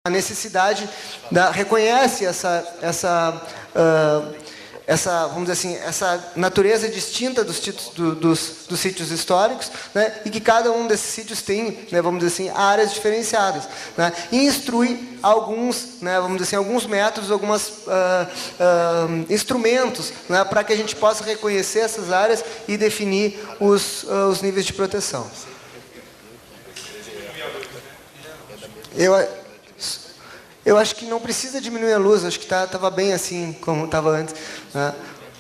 a necessidade, reconhece vamos dizer assim, essa natureza distinta dos sítios históricos, né, e que cada um desses sítios tem, né, vamos dizer assim, áreas diferenciadas, né, e instrui alguns, né, vamos dizer assim, alguns métodos, alguns instrumentos, né, para que a gente possa reconhecer essas áreas e definir os níveis de proteção. Eu acho que não precisa diminuir a luz, acho que estava bem assim como estava antes. Né?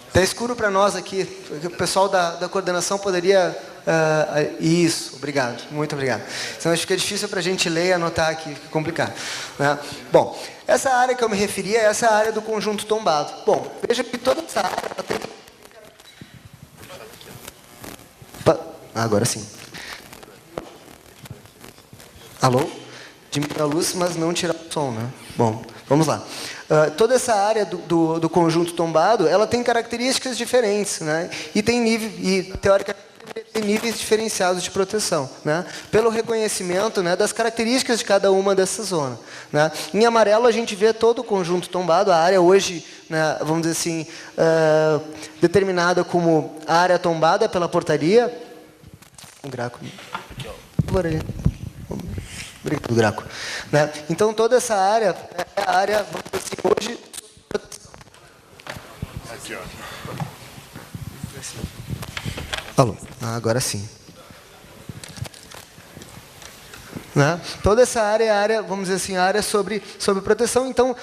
Está escuro para nós aqui, o pessoal da coordenação poderia... isso, obrigado, muito obrigado. Senão acho que fica difícil para a gente ler e anotar aqui, fica complicado. Né? Bom, essa área que eu me referi é essa área do conjunto tombado. Bom, veja que toda essa área... Agora sim. Alô? Diminuir a luz, mas não tirar o som, né? Bom, vamos lá. Toda essa área do conjunto tombado, ela tem características diferentes, né? E tem teoricamente, tem níveis diferenciados de proteção, né? Pelo reconhecimento, né, das características de cada uma dessas zonas. Né? Em amarelo, a gente vê todo o conjunto tombado, a área hoje, né, vamos dizer assim, determinada como a área tombada pela portaria. O Graco. Obrigado, Graco. Né? Então, toda essa área é a área, vamos dizer assim, hoje... Aqui, ó. Alô, agora sim. Né? Toda essa área é a área, vamos dizer assim, a área sobre proteção. Então,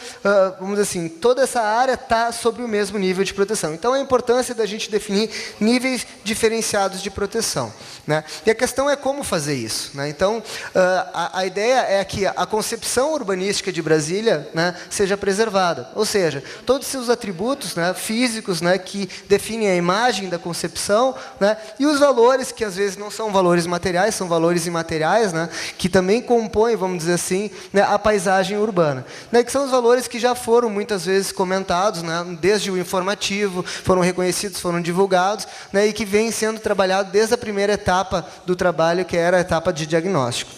vamos dizer assim, toda essa área está sobre o mesmo nível de proteção. Então, a importância da gente definir níveis diferenciados de proteção. Né? E a questão é como fazer isso. Né? Então, a ideia é que a concepção urbanística de Brasília, né, seja preservada. Ou seja, todos os seus atributos, né, físicos, né, que definem a imagem da concepção, né, e os valores, que às vezes não são valores materiais, são valores imateriais, né, que também compõem, vamos dizer assim, né, a paisagem urbana. Né, que são os valores que já foram muitas vezes comentados, né, desde o informativo, foram reconhecidos, foram divulgados, né, e que vem sendo trabalhado desde a primeira etapa do trabalho, que era a etapa de diagnóstico.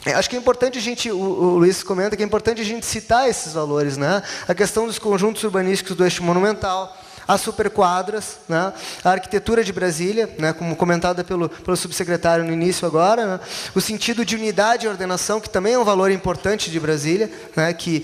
Acho que é importante a gente, o Luiz comenta que é importante a gente citar esses valores, né? A questão dos conjuntos urbanísticos do eixo monumental, as superquadras, né? A arquitetura de Brasília, né? Como comentada pelo subsecretário no início agora, né? O sentido de unidade e ordenação, que também é um valor importante de Brasília, né? Que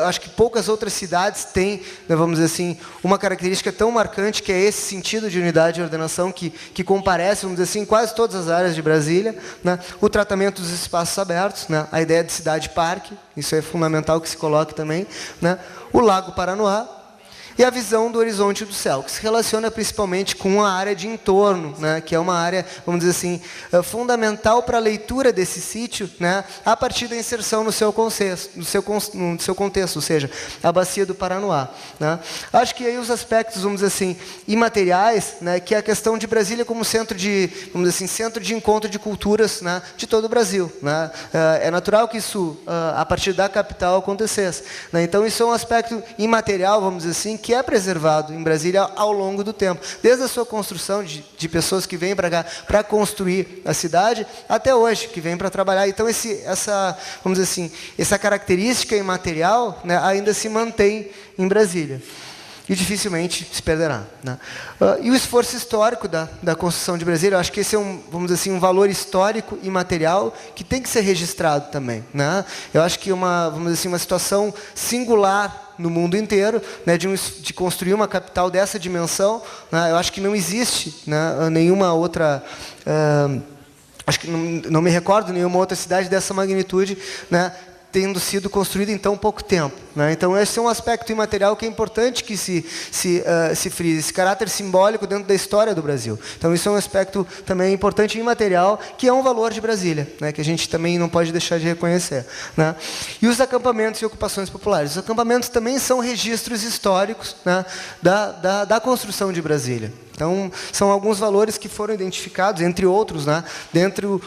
acho que poucas outras cidades têm, né, vamos dizer assim, uma característica tão marcante, que é esse sentido de unidade e ordenação que comparece, vamos dizer assim, em quase todas as áreas de Brasília, né? O tratamento dos espaços abertos, né? A ideia de cidade-parque, isso é fundamental que se coloque também, né? O Lago Paranoá, e a visão do horizonte do céu, que se relaciona principalmente com a área de entorno, né, que é uma área, vamos dizer assim, fundamental para a leitura desse sítio, né, a partir da inserção no seu contexto, ou seja, a bacia do Paranoá. Né. Acho que aí os aspectos, vamos dizer assim, imateriais, né, que é a questão de Brasília como centro de, vamos dizer assim, centro de encontro de culturas, né, de todo o Brasil. Né. É natural que isso, a partir da capital, acontecesse. Né. Então, isso é um aspecto imaterial, vamos dizer assim, que é preservado em Brasília ao longo do tempo. Desde a sua construção de pessoas que vêm para cá para construir a cidade, até hoje, que vêm para trabalhar. Então, vamos dizer assim, essa característica imaterial, né, ainda se mantém em Brasília. E dificilmente se perderá. Né? E o esforço histórico da construção de Brasília, eu acho que esse é vamos dizer assim, um valor histórico e material que tem que ser registrado também. Né? Eu acho que vamos dizer assim, uma situação singular no mundo inteiro, né, de construir uma capital dessa dimensão, né, eu acho que não existe, né, nenhuma outra... acho que não me recordo nenhuma outra cidade dessa magnitude, né, tendo sido construída em tão pouco tempo. Né? Então, esse é um aspecto imaterial que é importante que se frise, esse caráter simbólico dentro da história do Brasil. Então, isso é um aspecto também importante imaterial, que é um valor de Brasília, né? Que a gente também não pode deixar de reconhecer. Né? E os acampamentos e ocupações populares. Os acampamentos também são registros históricos, né, da construção de Brasília. Então, são alguns valores que foram identificados, entre outros, né, dentro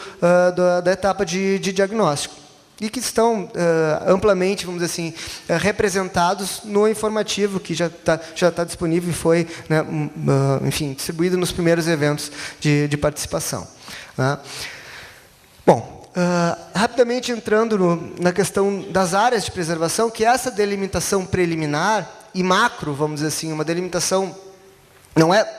da etapa de diagnóstico. E que estão amplamente, vamos dizer assim, representados no informativo, que já está disponível e foi, né, enfim, distribuído nos primeiros eventos de participação. Né? Bom, rapidamente entrando na questão das áreas de preservação, que essa delimitação preliminar e macro, vamos dizer assim, uma delimitação,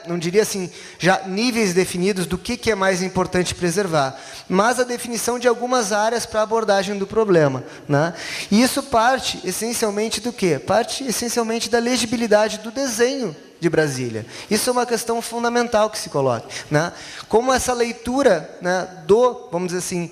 não diria assim, já níveis definidos do que é mais importante preservar, mas a definição de algumas áreas para a abordagem do problema, né? E isso parte essencialmente do quê? Parte essencialmente da legibilidade do desenho de Brasília. Isso é uma questão fundamental que se coloque, né? Como essa leitura, né, vamos dizer assim,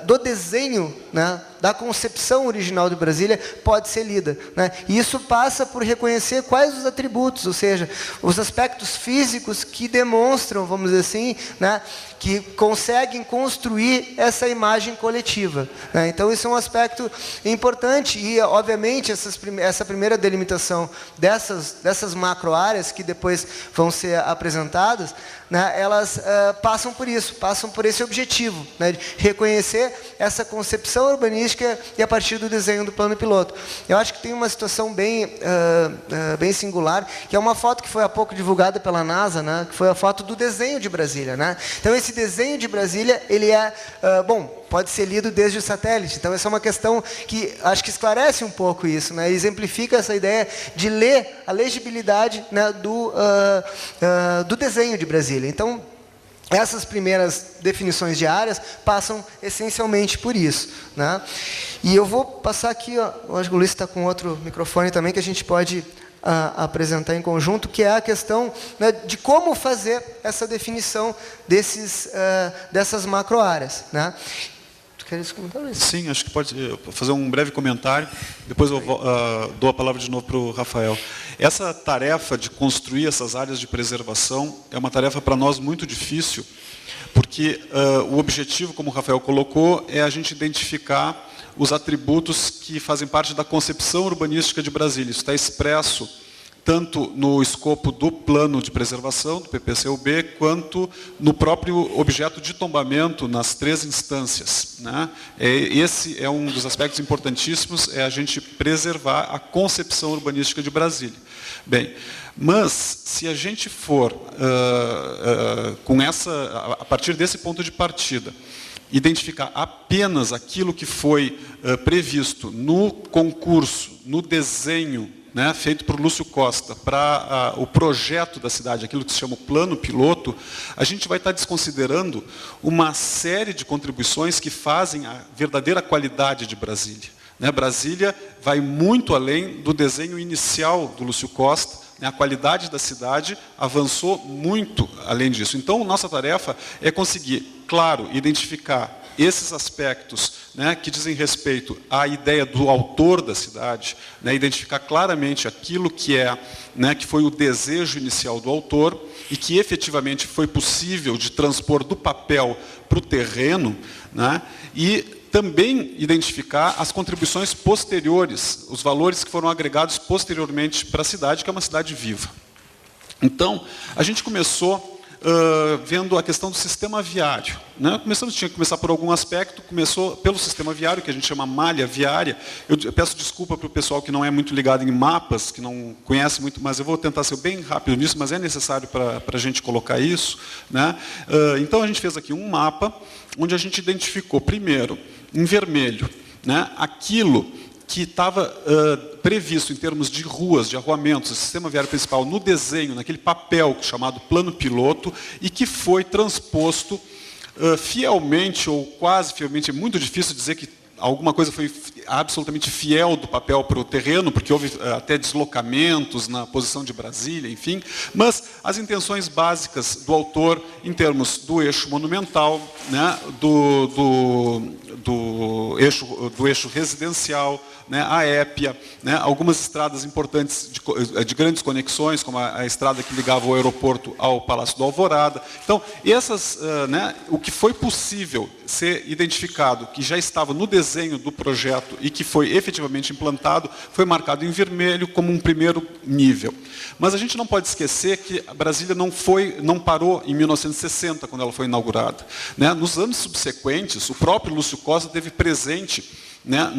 do desenho, né, da concepção original de Brasília pode ser lida, né? E isso passa por reconhecer quais os atributos, ou seja, os aspectos físicos que demonstram, vamos dizer assim, né, que conseguem construir essa imagem coletiva, né? Então, isso é um aspecto importante e, obviamente, essa primeira delimitação dessas macro-áreas que depois vão ser apresentadas, né, elas passam por isso, passam por esse objetivo, né, de reconhecer essa concepção urbanística e a partir do desenho do plano piloto. Eu acho que tem uma situação bem singular, que é uma foto que foi há pouco divulgada pela NASA, né, que foi a foto do desenho de Brasília, né? Então, esse desenho de Brasília, ele pode ser lido desde o satélite. Então, essa é uma questão que acho que esclarece um pouco isso, né? Exemplifica essa ideia de ler a legibilidade, né, do desenho de Brasília. Então, essas primeiras definições de áreas passam essencialmente por isso, né? E eu vou passar aqui, ó, eu acho que o Luiz está com outro microfone também, que a gente pode apresentar em conjunto, que é a questão, né, de como fazer essa definição dessas macro-áreas, né? Queres comentar, Luiz? Sim, acho que pode fazer um breve comentário, depois eu dou a palavra de novo para o Rafael. Essa tarefa de construir essas áreas de preservação é uma tarefa para nós muito difícil, porque o objetivo, como o Rafael colocou, é a gente identificar os atributos que fazem parte da concepção urbanística de Brasília. Isso está expresso tanto no escopo do plano de preservação, do PPCUB, quanto no próprio objeto de tombamento nas 3 instâncias, né? Esse é um dos aspectos importantíssimos, é a gente preservar a concepção urbanística de Brasília. Bem, mas se a gente for a partir desse ponto de partida, identificar apenas aquilo que foi previsto no concurso, no desenho, né, feito por Lúcio Costa, para o projeto da cidade, aquilo que se chama o plano piloto, a gente vai estar desconsiderando uma série de contribuições que fazem a verdadeira qualidade de Brasília, né? Brasília vai muito além do desenho inicial do Lúcio Costa, né? A qualidade da cidade avançou muito além disso. Então, nossa tarefa é conseguir, claro, identificar esses aspectos, né, que dizem respeito à ideia do autor da cidade, né, identificar claramente aquilo que que foi o desejo inicial do autor e que efetivamente foi possível de transpor do papel para o terreno, né, e também identificar as contribuições posteriores, os valores que foram agregados posteriormente para a cidade, que é uma cidade viva. Então, a gente começou vendo a questão do sistema viário, né? Tinha que começar por algum aspecto, começou pelo sistema viário, que a gente chama malha viária. Eu peço desculpa para o pessoal que não é muito ligado em mapas, que não conhece muito, mas eu vou tentar ser bem rápido nisso, mas é necessário para a gente colocar isso, né? Então, a gente fez aqui um mapa, onde a gente identificou, primeiro, em vermelho, né, aquilo que estava previsto em termos de ruas, de arruamentos, sistema viário principal, no desenho, naquele papel chamado plano piloto, e que foi transposto fielmente, ou quase fielmente, é muito difícil dizer que alguma coisa foi absolutamente fiel do papel para o terreno, porque houve até deslocamentos na posição de Brasília, enfim, mas as intenções básicas do autor em termos do eixo monumental, né, do eixo residencial, né, a épia, né, algumas estradas importantes de grandes conexões, como a estrada que ligava o aeroporto ao Palácio do Alvorada. Então, o que foi possível ser identificado, que já estava no desenho do projeto e que foi efetivamente implantado, foi marcado em vermelho como um primeiro nível. Mas a gente não pode esquecer que a Brasília não parou em 1960, quando ela foi inaugurada, né? Nos anos subsequentes, o próprio Lúcio Costa teve presente né,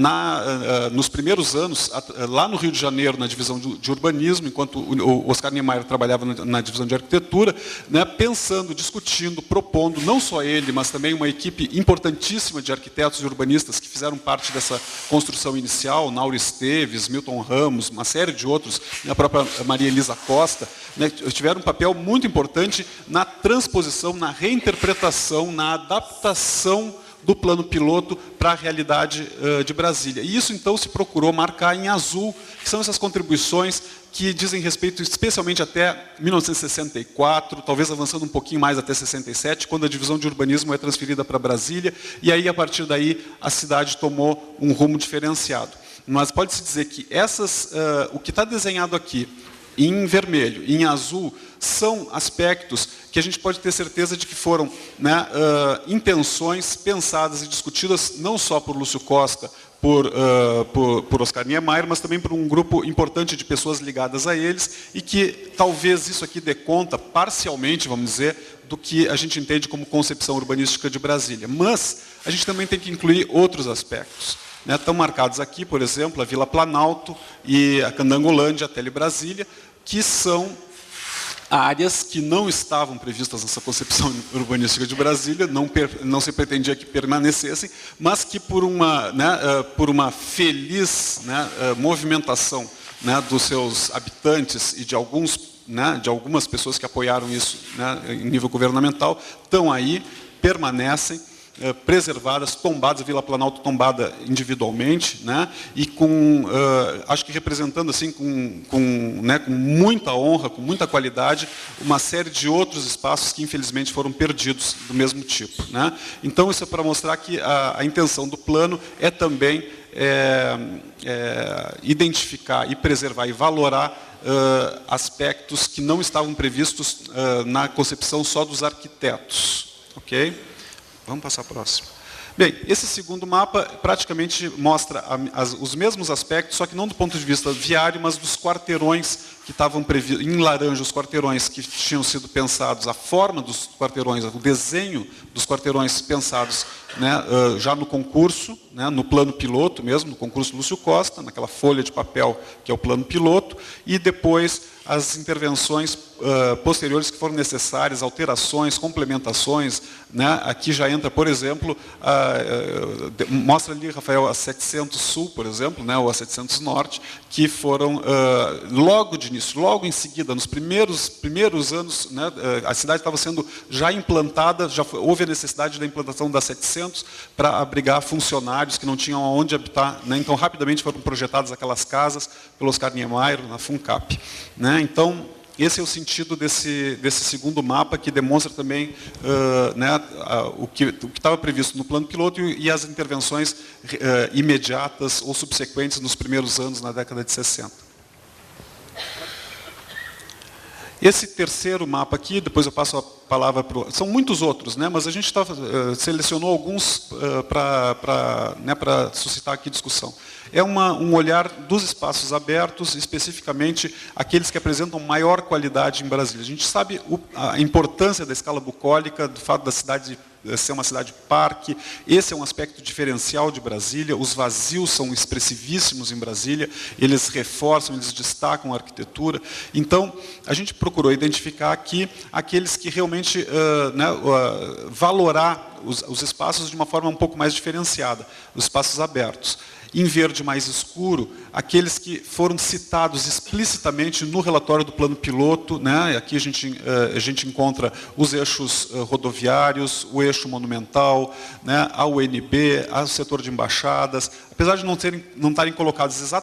nos primeiros anos, lá no Rio de Janeiro, na divisão de urbanismo, enquanto o Oscar Niemeyer trabalhava na divisão de arquitetura, né, pensando, discutindo, propondo, não só ele, mas também uma equipe importantíssima de arquitetos e urbanistas que fizeram parte dessa construção inicial, Nauro Esteves, Milton Ramos, uma série de outros, a própria Maria Elisa Costa, né, tiveram um papel muito importante na transposição, na reinterpretação, na adaptação do plano piloto para a realidade de Brasília. E isso, então, se procurou marcar em azul, que são essas contribuições que dizem respeito especialmente até 1964, talvez avançando um pouquinho mais até 67, quando a divisão de urbanismo é transferida para Brasília, e aí, a partir daí, a cidade tomou um rumo diferenciado. Mas pode-se dizer que o que está desenhado aqui, em vermelho e em azul, são aspectos que a gente pode ter certeza de que foram, né, intenções pensadas e discutidas não só por Lúcio Costa, por Oscar Niemeyer, mas também por um grupo importante de pessoas ligadas a eles, e que talvez isso aqui dê conta, parcialmente, vamos dizer, do que a gente entende como concepção urbanística de Brasília. Mas a gente também tem que incluir outros aspectos. Né, estão marcados aqui, por exemplo, a Vila Planalto e a Candangolândia, a Tele Brasília, que são áreas que não estavam previstas nessa concepção urbanística de Brasília, não se pretendia que permanecessem, mas que por uma feliz, né, movimentação, né, dos seus habitantes e de algumas pessoas que apoiaram isso, né, em nível governamental, estão aí, permanecem, preservadas, tombadas, a Vila Planalto tombada individualmente, né, e acho que representando assim, com muita honra, com muita qualidade, uma série de outros espaços que infelizmente foram perdidos do mesmo tipo. Né. Então isso é para mostrar que a intenção do plano é também identificar e preservar e valorar aspectos que não estavam previstos na concepção só dos arquitetos. Ok? Vamos passar para o próximo. Bem, esse segundo mapa praticamente mostra os mesmos aspectos, só que não do ponto de vista viário, mas dos quarteirões que estavam previstos, em laranja, os quarteirões que tinham sido pensados, a forma dos quarteirões, o desenho dos quarteirões pensados, né, já no concurso, né, no plano piloto mesmo, no concurso Lúcio Costa, naquela folha de papel que é o plano piloto, e depois as intervenções posteriores que foram necessárias, alterações, complementações, né? Aqui já entra, por exemplo, mostra ali, Rafael, a 700 Sul, por exemplo, né? Ou a 700 Norte, que foram logo de início, logo em seguida, nos primeiros anos, né? A cidade estava sendo já implantada, houve a necessidade da implantação da 700 para abrigar funcionários que não tinham aonde habitar, né? Então, rapidamente foram projetadas aquelas casas pelo Oscar Niemeyer, na FUNCAP, né? Então, esse é o sentido desse segundo mapa, que demonstra também né, o que estava previsto no plano piloto e as intervenções imediatas ou subsequentes nos primeiros anos, na década de 60. Esse terceiro mapa aqui, depois eu passo a palavra para o... São muitos outros, né, mas a gente selecionou alguns para suscitar aqui discussão. É um olhar dos espaços abertos, especificamente aqueles que apresentam maior qualidade em Brasília. A gente sabe a importância da escala bucólica, do fato da cidade ser uma cidade-parque. Esse é um aspecto diferencial de Brasília. Os vazios são expressivíssimos em Brasília, eles reforçam, eles destacam a arquitetura. Então, a gente procurou identificar aqui aqueles que realmente valorar os espaços de uma forma um pouco mais diferenciada, os espaços abertos. Em verde mais escuro, aqueles que foram citados explicitamente no relatório do plano piloto, né? Aqui a gente encontra os eixos rodoviários, o eixo monumental, né? A UNB, o setor de embaixadas, apesar de não estarem colocados exatamente